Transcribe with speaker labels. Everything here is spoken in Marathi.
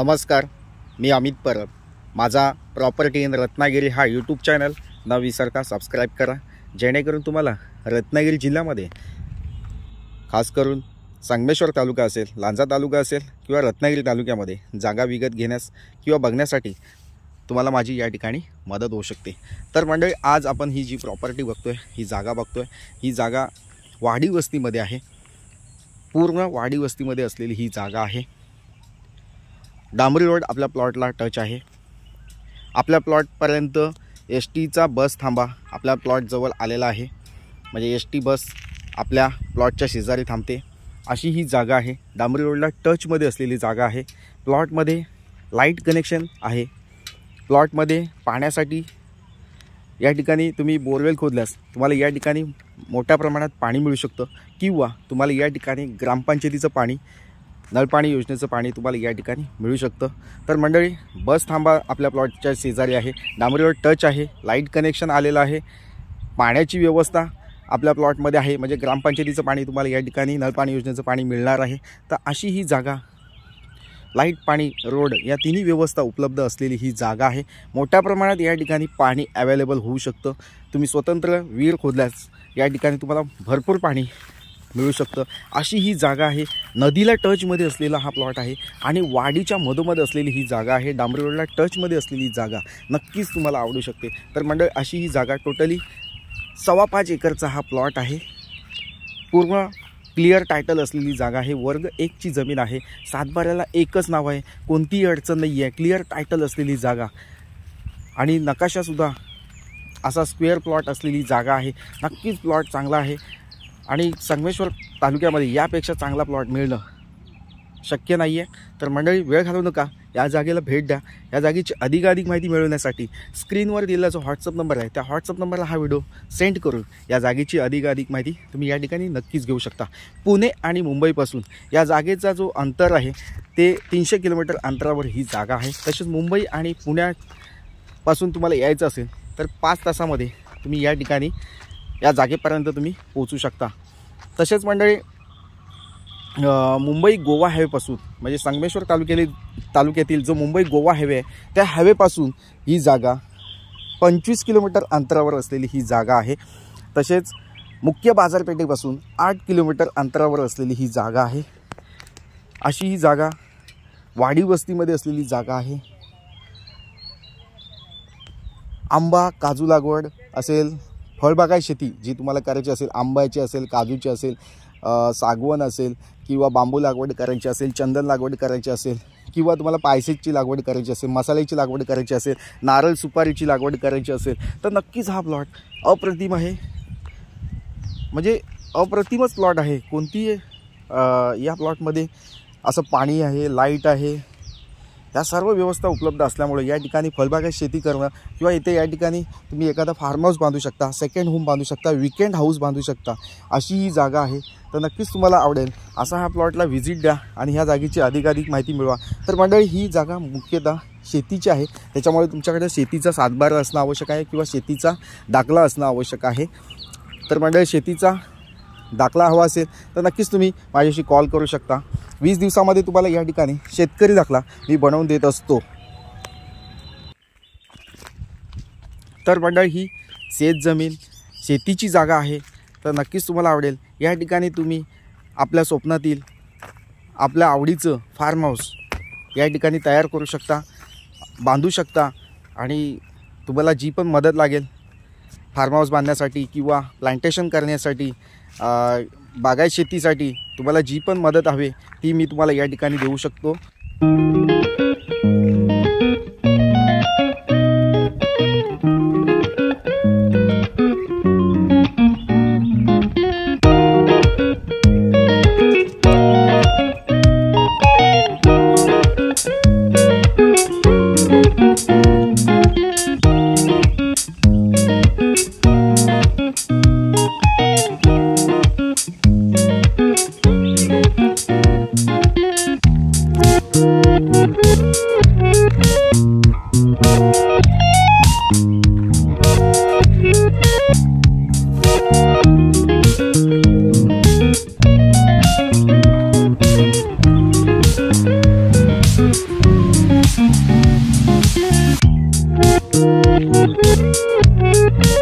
Speaker 1: नमस्कार, मी अमित परब. माझा प्रॉपर्टी इन रत्नागिरी हा यूट्यूब चॅनल न विसरता सबस्क्राईब करा, जेणेकरून तुम्हाला रत्नागिरी जिल्ह्यामध्ये खास करून संगमेश्वर तालुका असेल, लांजा तालुका असेल किंवा रत्नागिरी तालुक्यामध्ये जागा विकत घेण्यास किंवा बघण्यासाठी तुम्हाला माझी या ठिकाणी मदत होऊ शकते. तर मंडळी, आज आपण ही जी प्रॉपर्टी बघतोय, ही जागा बघतोय, ही जागा वाडी वस्तीमध्ये आहे. पूर्ण वाडी वस्तीमध्ये असलेली ही जागा आहे. डांबरी रोड आपल्या प्लॉटला टच आहे. आपल्या प्लॉटपर्यंत एस टीचा बस थांबा आपल्या प्लॉटजवळ आलेला आहे. म्हणजे एस टी बस आपल्या प्लॉटच्या शेजारी थांबते अशी ही जागा आहे. डांबरी रोडला टचमध्ये असलेली जागा आहे. प्लॉटमध्ये लाईट कनेक्शन आहे. प्लॉटमध्ये पाण्यासाठी या ठिकाणी तुम्ही बोरवेल खोदल्यास तुम्हाला या ठिकाणी मोठ्या प्रमाणात पाणी मिळू शकतं, किंवा तुम्हाला या ठिकाणी ग्रामपंचायतीचं पाणी, नळपाणी योजनेचं पाणी तुम्हाला या ठिकाणी मिळू शकतं. तर मंडळी, बस थांबा आपल्या प्लॉटच्या शेजारी आहे. डांबरी रोड टच आहे. लाईट कनेक्शन आलेलं आहे. पाण्याची व्यवस्था आपल्या प्लॉटमध्ये आहे. म्हणजे ग्रामपंचायतीचं पाणी तुम्हाला या ठिकाणी, नळपाणी योजनेचं पाणी मिळणार आहे. तर अशी ही जागा, लाईट, पाणी, रोड या तिन्ही व्यवस्था उपलब्ध असलेली ही जागा आहे. मोठ्या प्रमाणात या ठिकाणी पाणी अवेलेबल होऊ शकतं. तुम्ही स्वतंत्र विहीर खोदल्यास या ठिकाणी तुम्हाला भरपूर पाणी मिळू शकतं. अशी ही जागा आहे. नदीला टचमध्ये असलेला हा प्लॉट आहे आणि वाडीच्या मधोमध असलेली ही जागा आहे. डांबरी रोडला टचमध्ये असलेली जागा नक्कीच तुम्हाला आवडू शकते. तर मंडळी, अशी ही जागा टोटली 5.25 एकरचा हा प्लॉट आहे. पूर्ण क्लिअर टायटल असलेली जागा आहे. वर्ग 1ची जमीन आहे. सातबाऱ्याला एकच नाव आहे. कोणतीही अडचण नाही आहे. क्लिअर टायटल असलेली जागा आणि नकाशासुद्धा असा स्क्वेअर प्लॉट असलेली जागा आहे. नक्कीच प्लॉट चांगला आहे आणि संगमेश्वर तालुक्यामध्ये यापेक्षा चांगला प्लॉट मिळणं शक्य नाही आहे. तर मंडळी, वेळ घालवू नका, या जागेला भेट द्या. या जागेची अधिकाधिक माहिती मिळवण्यासाठी स्क्रीनवर दिलेला जो व्हॉट्सअप नंबर आहे, त्या व्हॉट्सअप नंबरला हा व्हिडिओ सेंड करून या जागेची अधिकाधिक माहिती तुम्ही या ठिकाणी नक्कीच घेऊ शकता. पुणे आणि मुंबईपासून या जागेचा जो अंतर आहे ते 300 किलोमीटर अंतरावर ही जागा आहे. तसेच मुंबई आणि पुण्यापासून तुम्हाला यायचं असेल तर 5 तासामध्ये तुम्ही या ठिकाणी या जागेपर्यंत तुम्ही पोहोचू शकता. तसेच मंडळी, मुंबई गोवा हायवेपासून, म्हणजे संगमेश्वर तालुक्यातील जो मुंबई गोवा हायवे आहे त्या हायवेपासून ही जागा 25 किलोमीटर अंतरावर असलेली ही जागा आहे. तसेच मुख्य बाजारपेठेपासून 8 किलोमीटर अंतरावर असलेली ही जागा आहे. अशी ही जागा वाडी वस्तीमध्ये असलेली जागा आहे. आंबा, काजू लागवड असेल, फळबागायत शेती जी तुम्हाला करायची असेल, आंब्याची असेल, काजूची असेल, सागवण असेल, किंवा बांबू लागवड करायची असेल, चंदन लागवड करायची असेल, किंवा तुम्हाला पायसेची लागवड करायची असेल, मसाल्याची लागवड करायची असेल, नारळ सुपारीची लागवड करायची असेल, तर नक्कीच हा प्लॉट अप्रतिम आहे. म्हणजे अप्रतिमच प्लॉट आहे. कोणतीही या प्लॉटमध्ये असं पाणी आहे, लाईट आहे, या सर्व व्यवस्था उपलब्ध असल्यामुळे या ठिकाणी फळबागायत शेती करणं, किंवा इथे या ठिकाणी तुम्ही एखादा फार्म हाऊस बांधू शकता, सेकंड होम बांधू शकता, वीकेंड हाऊस बांधू शकता, अशी ही जागा आहे. तर नक्कीच तुम्हाला आवडेल. असा हा प्लॉटला व्हिजिट द्या आणि ह्या जागेची अधिकाधिक माहिती मिळवा. तर मंडळी, ही जागा मुख्यतः शेतीची आहे. त्याच्यामुळे तुमच्याकडे शेतीचा सातबारा असणं आवश्यक आहे, किंवा शेतीचा दाखला असणं आवश्यक आहे. तर मंडळी, शेतीचा दाखला हवा असेल तर नक्कीच तुम्ही माझ्याशी कॉल करू शकता. 20 दिवसामध्ये तुम्हाला या ठिकाणी शेतकरी दाखला मी बनवून देत असतो. तर मंडळी, ही शेतजमीन, शेतीची जागा आहे. तर नक्कीच तुम्हाला आवडेल. या ठिकाणी तुम्ही आपल्या स्वप्नातील, आपल्या आवडीचं फार्म हाऊस या ठिकाणी तयार करू शकता, बांधू शकता. आणि तुम्हाला जी पण मदत लागेल फार्म हाऊस बांधण्यासाठी किंवा प्लांटेशन करण्यासाठी, बागायत शेतीसाठी, तुम्हाला जी पण मदत हवी ती मी तुम्हाला या ठिकाणी देऊ शकतो.
Speaker 2: आहे.